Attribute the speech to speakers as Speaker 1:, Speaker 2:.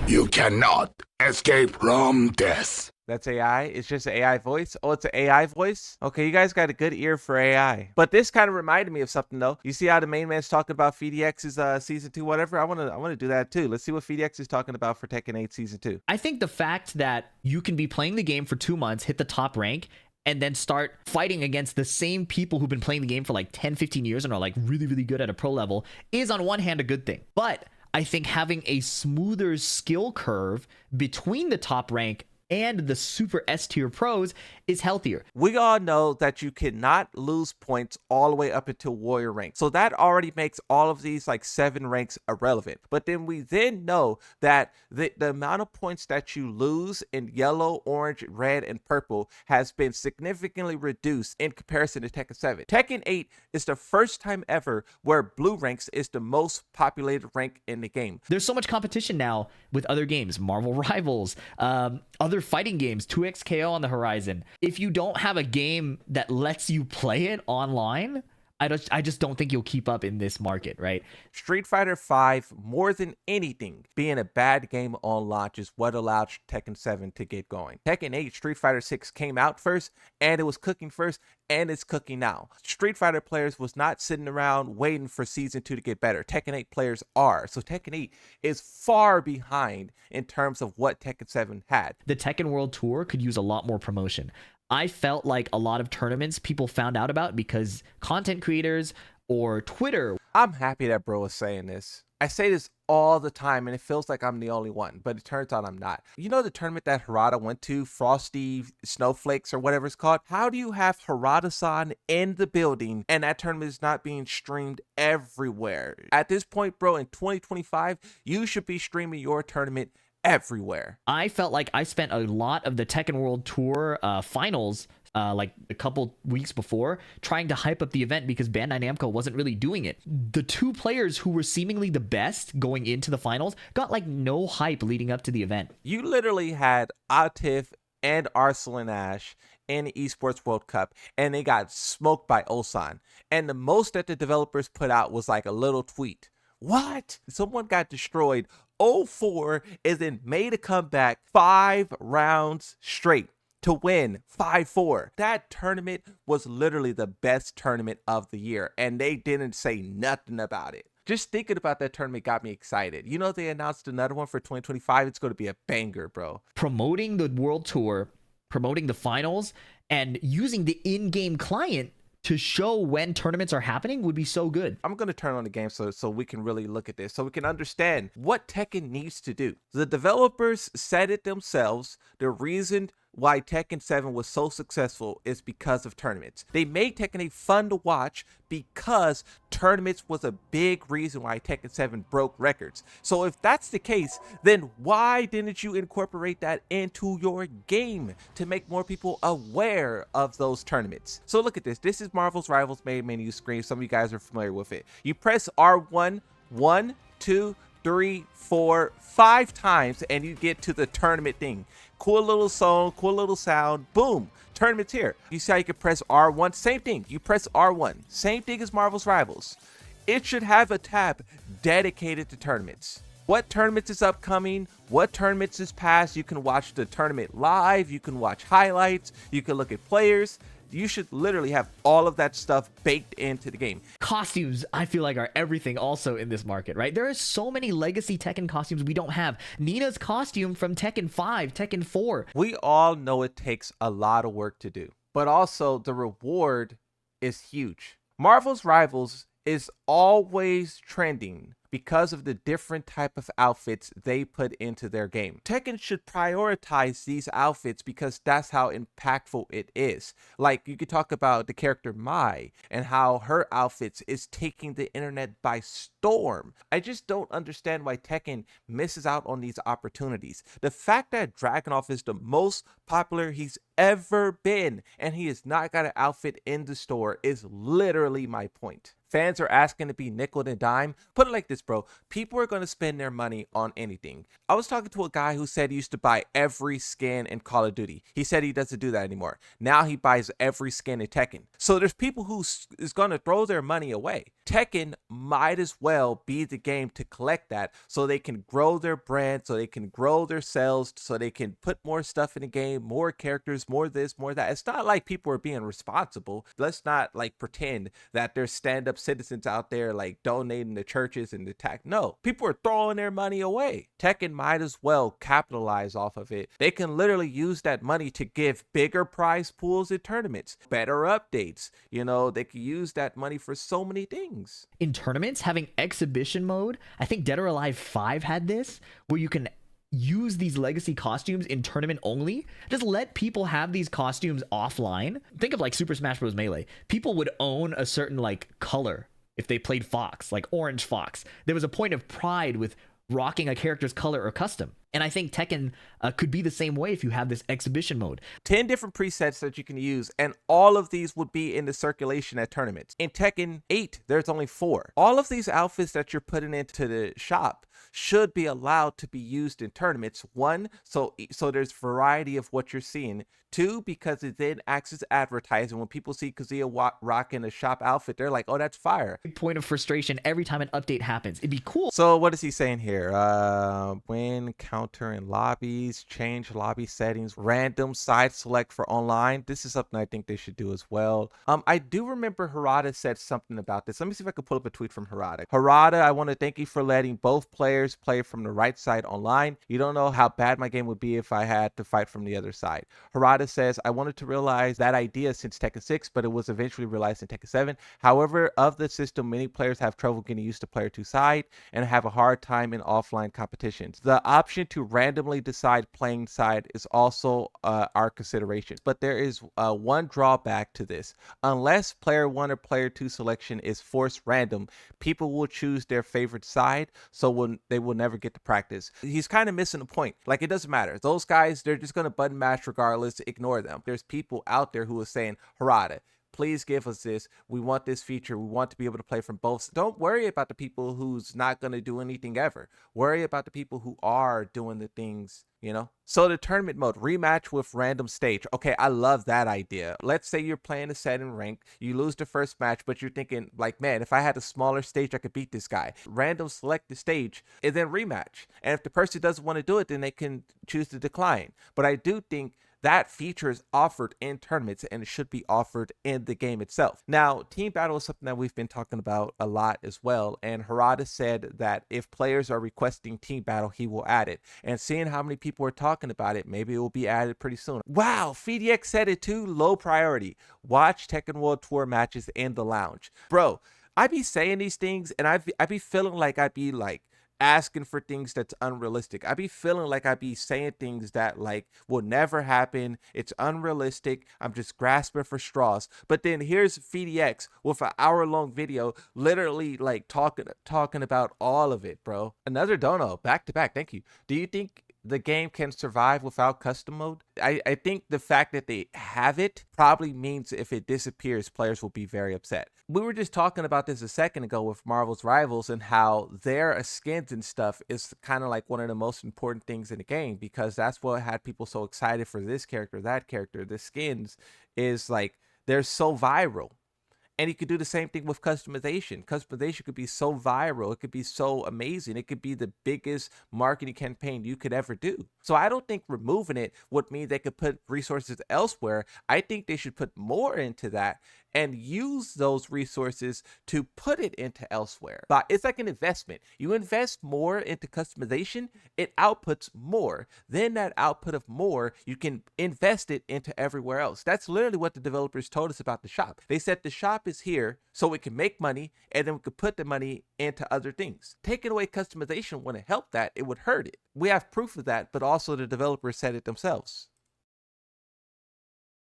Speaker 1: You cannot escape from death.
Speaker 2: That's AI? It's just an AI voice? Oh, it's an AI voice? Okay, you guys got a good ear for AI. But this kind of reminded me of something though. You see how the main man's talking about PhiDX's season 2, whatever? I wanna do that too. Let's see what PhiDX is talking about for Tekken 8 season 2.
Speaker 3: I think the fact that you can be playing the game for 2 months, hit the top rank, and then start fighting against the same people who've been playing the game for like 10, 15 years and are like really, really good at a pro level is on one hand a good thing. But I think having a smoother skill curve between the top rank and the super S tier pros is healthier.
Speaker 2: We all know that you cannot lose points all the way up until warrior rank. So that already makes all of these like 7 ranks irrelevant. But then we then know that the amount of points that you lose in yellow, orange, red, and purple has been significantly reduced in comparison to Tekken 7. Tekken 8 is the first time ever where blue ranks is the most populated rank in the game.
Speaker 3: There's so much competition now with other games, Marvel Rivals, other fighting games, 2XKO on the horizon. If you don't have a game that lets you play it online, I just don't think you'll keep up in this market, right?
Speaker 2: Street Fighter V, more than anything, being a bad game on launch is what allowed Tekken 7 to get going. Tekken 8, Street Fighter 6 came out first, and it was cooking first, and it's cooking now. Street Fighter players was not sitting around waiting for Season 2 to get better. Tekken 8 players are. So Tekken 8 is far behind in terms of what Tekken 7 had.
Speaker 3: The Tekken World Tour could use a lot more promotion. I felt like a lot of tournaments people found out about because content creators or Twitter.
Speaker 2: I'm happy that bro is saying this. I say this all the time and it feels like I'm the only one, but it turns out I'm not. You know the tournament that Harada went to, Frosty Snowflakes or whatever it's called? How do you have Harada-san in the building and that tournament is not being streamed everywhere? At this point, bro, in 2025, you should be streaming your tournament everywhere.
Speaker 3: I felt like I spent a lot of the Tekken World Tour finals like a couple weeks before trying to hype up the event because Bandai Namco wasn't really doing it. The 2 players who were seemingly the best going into the finals got like no hype leading up to the event.
Speaker 2: You literally had Atif and Arsenal Ash in the Esports World Cup, and they got smoked by Ulsan. And the most that the developers put out was like a little tweet. What? Someone got destroyed 0-4 and then made a comeback 5 rounds straight to win 5-4. That tournament was literally the best tournament of the year, and they didn't say nothing about it. Just thinking about that tournament got me excited. You know, they announced another one for 2025. It's going to be a banger, bro.
Speaker 3: Promoting the World Tour, promoting the finals, and using the in-game client to show when tournaments are happening would be so good.
Speaker 2: I'm going to turn on the game so we can really look at this, so we can understand what Tekken needs to do. The developers said it themselves. The reason why Tekken 7 was so successful is because of tournaments. They made Tekken 8 fun to watch because tournaments was a big reason why Tekken 7 broke records. So if that's the case, then why didn't you incorporate that into your game to make more people aware of those tournaments? So look at this. This is Marvel's Rivals main menu screen. Some of you guys are familiar with it. You press R1, 1, 2, 3, 4, 5 times, and you get to the tournament thing. Cool little song, cool little sound, boom, tournament's here. You see how you can press R1, same thing, you press R1, same thing as Marvel's Rivals. It should have a tab dedicated to tournaments. What tournaments is upcoming, what tournaments is past, you can watch the tournament live, you can watch highlights, you can look at players. You should literally have all of that stuff baked into the game.
Speaker 3: Costumes, I feel like, are everything also in this market, right? There are so many legacy Tekken costumes we don't have. Nina's costume from Tekken 5, Tekken 4.
Speaker 2: We all know it takes a lot of work to do, but also the reward is huge. Marvel's Rivals is always trending because of the different type of outfits they put into their game. Tekken should prioritize these outfits because that's how impactful it is. Like, you could talk about the character Mai and how her outfits is taking the internet by storm. I just don't understand why Tekken misses out on these opportunities. The fact that Dragunov is the most popular he's ever been and he has not got an outfit in the store is literally my point. Fans are asking to be nickel and dime. Put it like this, bro. People are going to spend their money on anything. I was talking to a guy who said he used to buy every skin in Call of Duty. He said he doesn't do that anymore. Now he buys every skin in Tekken. So there's people who is going to throw their money away. Tekken might as well be the game to collect that so they can grow their brand, so they can grow their sales, so they can put more stuff in the game, more characters, more this, more that. It's not like people are being responsible. Let's not like pretend that there's stand-up citizens out there like donating to churches and attack. No, people are throwing their money away. Tekken might as well capitalize off of it. They can literally use that money to give bigger prize pools in tournaments, better updates. You know, they can use that money for so many things.
Speaker 3: In tournaments, having exhibition mode, I think Dead or Alive 5 had this, where you can use these legacy costumes in tournament only. Just let people have these costumes offline. Think of like Super Smash Bros. Melee. People would own a certain like color if they played Fox, like Orange Fox. There was a point of pride with rocking a character's color or custom. And I think Tekken could be the same way if you have this exhibition mode.
Speaker 2: 10 different presets that you can use, and all of these would be in the circulation at tournaments. In Tekken 8, there's only 4. All of these outfits that you're putting into the shop should be allowed to be used in tournaments. 1, so there's variety of what you're seeing. 2, because it then acts as advertising. When people see Kazuya rocking a shop outfit, they're like, oh, that's fire.
Speaker 3: Big point of frustration every time an update happens. It'd be cool.
Speaker 2: So what is he saying here? When counter in lobbies, change lobby settings, random side select for online. This is something I think they should do as well. I do remember Harada said something about this. Let me see if I can pull up a tweet from Harada. Harada, I want to thank you for letting both players play from the right side online. You don't know how bad my game would be if I had to fight from the other side. Harada says, I wanted to realize that idea since Tekken 6, but it was eventually realized in Tekken 7. However, of the system, many players have trouble getting used to player 2 side and have a hard time in offline competitions. The option to randomly decide playing side is also our consideration, but there is one drawback to this. Unless player 1 or player 2 selection is forced random, people will choose their favorite side, so they will never get to practice. He's kind of missing the point. Like, it doesn't matter. Those guys, they're just going to button mash regardless. Ignore them. There's people out there who are saying, Harada, please give us this. We want this feature. We want to be able to play from both. Don't worry about the people who's not going to do anything ever. Worry about the people who are doing the things, you know? So the tournament mode, rematch with random stage. Okay, I love that idea. Let's say you're playing a set in rank, you lose the first match, but you're thinking like, man, if I had a smaller stage, I could beat this guy. Random select the stage and then rematch. And if the person doesn't want to do it, then they can choose to decline. But I do think that feature is offered in tournaments and it should be offered in the game itself. Now, team battle is something that we've been talking about a lot as well. And Harada said that if players are requesting team battle, he will add it. And seeing how many people are talking about it, maybe it will be added pretty soon. Wow, PhiDX said it too. Low priority. Watch Tekken World Tour matches in the lounge. Bro, I be saying these things and I be feeling like I be like, asking for things that's unrealistic. I be feeling like I be saying things that like will never happen. It's unrealistic. I'm just grasping for straws. But then here's PhiDX with an hour-long video literally like talking about all of it, bro. Another dono, back to back. Thank you. Do you think the game can survive without custom mode? I think the fact that they have it probably means if it disappears, players will be very upset. We were just talking about this a second ago with Marvel's Rivals and how their skins and stuff is kind of like one of the most important things in the game, because that's what had people so excited for this character, that character. The skins is like, they're so viral. And you could do the same thing with customization. Customization could be so viral. It could be so amazing. It could be the biggest marketing campaign you could ever do. So I don't think removing it would mean they could put resources elsewhere. I think they should put more into that and use those resources to put it into elsewhere. But it's like an investment. You invest more into customization, it outputs more. Then that output of more, you can invest it into everywhere else. That's literally what the developers told us about the shop. They said the shop is here so we can make money and then we could put the money into other things. Taking away customization wouldn't help that, it would hurt it. We have proof of that, but also the developers said it themselves.